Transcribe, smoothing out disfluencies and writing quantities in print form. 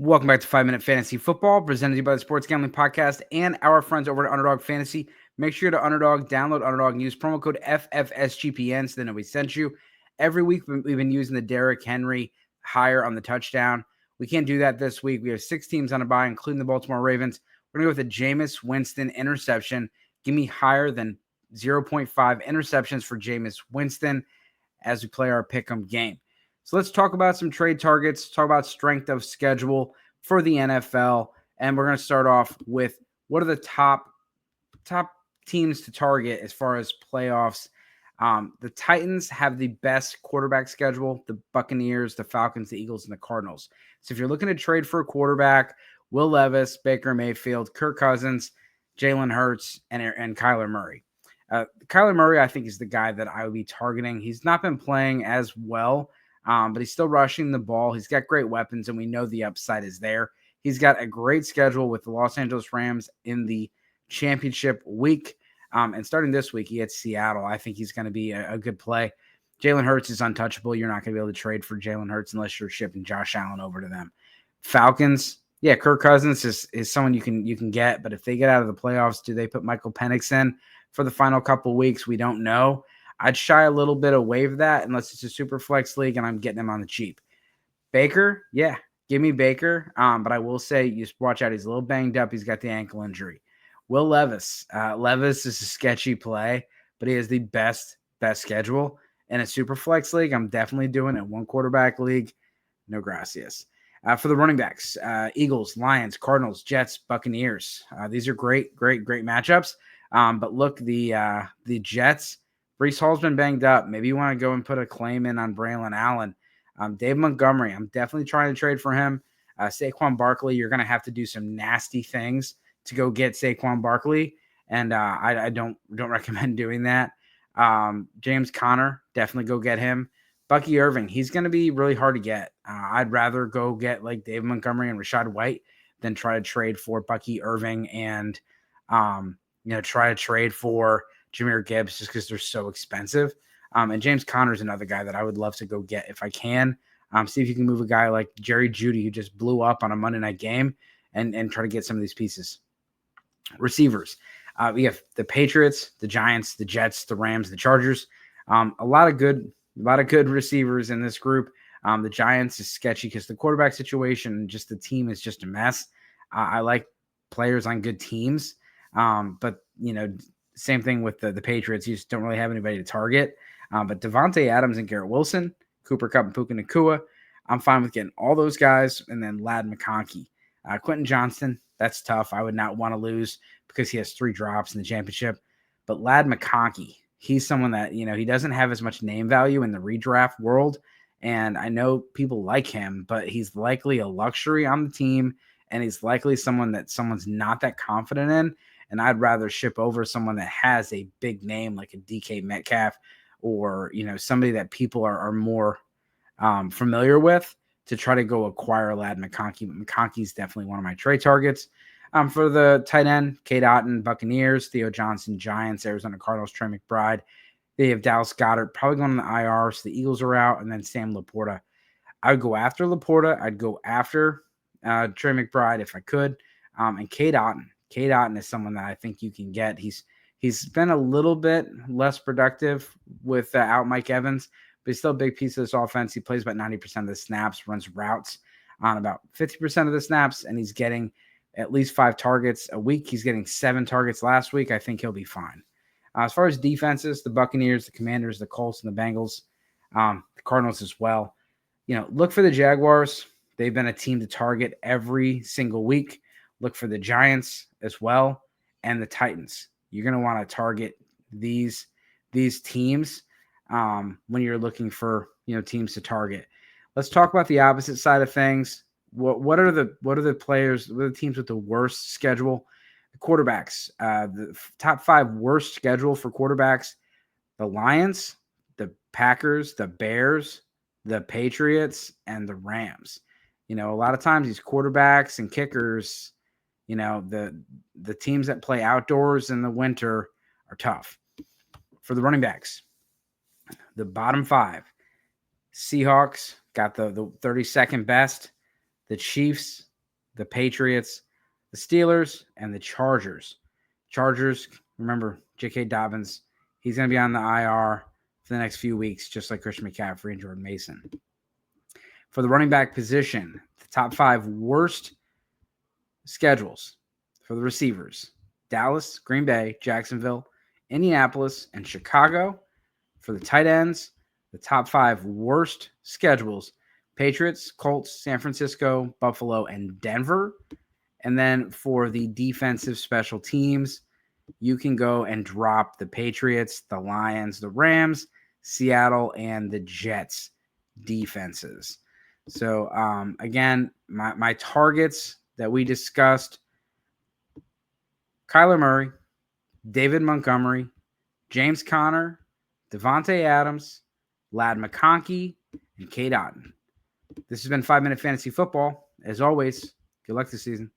Welcome back to 5 Minute Fantasy Football, presented to you by the Sports Gambling Podcast and our friends over at Underdog Fantasy. Make sure to download Underdog, and use promo code FFSGPN so they know we sent you. Every week we've been using the Derrick Henry higher on the touchdown. We can't do that this week. We have 6 teams on a bye, including the Baltimore Ravens. We're going to go with a Jameis Winston interception. Give me higher than 0.5 interceptions for Jameis Winston as we play our pick'em game. So let's talk about some trade targets, talk about strength of schedule for the NFL. And we're going to start off with what are the top teams to target as far as playoffs. The Titans have the best quarterback schedule, the Buccaneers, the Falcons, the Eagles, and the Cardinals. So if you're looking to trade for a quarterback, Will Levis, Baker Mayfield, Kirk Cousins, Jalen Hurts, and Kyler Murray. Kyler Murray, I think, is the guy that I would be targeting. He's not been playing as well, but he's still rushing the ball. He's got great weapons, and we know the upside is there. He's got a great schedule with the Los Angeles Rams in the championship week. And starting this week, he had Seattle. I think he's going to be a good play. Jalen Hurts is untouchable. You're not going to be able to trade for Jalen Hurts unless you're shipping Josh Allen over to them. Falcons, yeah, Kirk Cousins is someone you can get, but if they get out of the playoffs, do they put Michael Penix in for the final couple weeks? We don't know. I'd shy a little bit away from that unless it's a super flex league and I'm getting him on the cheap. Baker, yeah, give me Baker. But I will say, you just watch out. He's a little banged up. He's got the ankle injury. Will Levis. Levis is a sketchy play, but he has the best schedule. In a super flex league, I'm definitely doing it. One quarterback league, no gracias. For the running backs, Eagles, Lions, Cardinals, Jets, Buccaneers. These are great matchups. But look, the Jets, Breece Hall's been banged up. Maybe you want to go and put a claim in on Braylon Allen. Dave Montgomery, I'm definitely trying to trade for him. Saquon Barkley, you're going to have to do some nasty things to go get Saquon Barkley, and I don't recommend doing that. James Conner, definitely go get him. Bucky Irving, he's going to be really hard to get. I'd rather go get like Dave Montgomery and Rachaad White than try to trade for Bucky Irving and try to trade for Jahmyr Gibbs just because they're so expensive. And James Conner is another guy that I would love to go get if I can. See if you can move a guy like Jerry Jeudy, who just blew up on a Monday night game, and try to get some of these pieces. Receivers. We have the Patriots, the Giants, the Jets, the Rams, the Chargers. A lot of good receivers in this group. The Giants is sketchy because the quarterback situation, just the team is just a mess. I like players on good teams. But same thing with the Patriots. You just don't really have anybody to target. But Devontae Adams and Garrett Wilson, Cooper Kupp and Puka Nacua, I'm fine with getting all those guys. And then Ladd McConkey. Quentin Johnston, that's tough. I would not want to lose because he has 3 drops in the championship. But Ladd McConkey, he's someone that, he doesn't have as much name value in the redraft world. And I know people like him, but he's likely a luxury on the team. And he's likely someone that someone's not that confident in. And I'd rather ship over someone that has a big name like a DK Metcalf or, somebody that people are more familiar with to try to go acquire Ladd McConkey. McConkey's definitely one of my trade targets. For the tight end, Cade Otton, Buccaneers, Theo Johnson, Giants, Arizona Cardinals, Trey McBride. They have Dallas Goedert probably going on the IR, so the Eagles are out, and then Sam Laporta. I would go after Laporta. I'd go after Trey McBride if I could. And Cade Otton. Cade Otton is someone that I think you can get. He's been a little bit less productive without Mike Evans, but he's still a big piece of this offense. He plays about 90% of the snaps, runs routes on about 50% of the snaps, and he's getting at least 5 targets a week. He's getting 7 targets last week. I think he'll be fine. As far as defenses, the Buccaneers, the Commanders, the Colts, and the Bengals, the Cardinals as well. Look for the Jaguars. They've been a team to target every single week. Look for the Giants as well and the Titans. You're going to want to target these teams when you're looking for teams to target. Let's talk about the opposite side of things. What are the players? What are the teams with the worst schedule? The quarterbacks. The top 5 worst schedule for quarterbacks: the Lions, the Packers, the Bears, the Patriots, and the Rams. A lot of times these quarterbacks and kickers, the teams that play outdoors in the winter are tough. For the running backs, the bottom 5, Seahawks got the 32nd best. The Chiefs, the Patriots, the Steelers, and the Chargers. Chargers, remember, J.K. Dobbins, he's going to be on the IR for the next few weeks, just like Christian McCaffrey and Jordan Mason. For the running back position, the top 5 worst schedules for the receivers: Dallas, Green Bay, Jacksonville, Indianapolis, and Chicago. For the tight ends, the top 5 worst schedules: Patriots, Colts, San Francisco, Buffalo, and Denver. And then for the defensive special teams, you can go and drop the Patriots, the Lions, the Rams, Seattle, and the Jets defenses. So, again, my targets that we discussed: Kyler Murray, David Montgomery, James Conner, Devontae Adams, Ladd McConkey, and Cade Otton. This has been 5 Minute Fantasy Football. As always, good luck this season.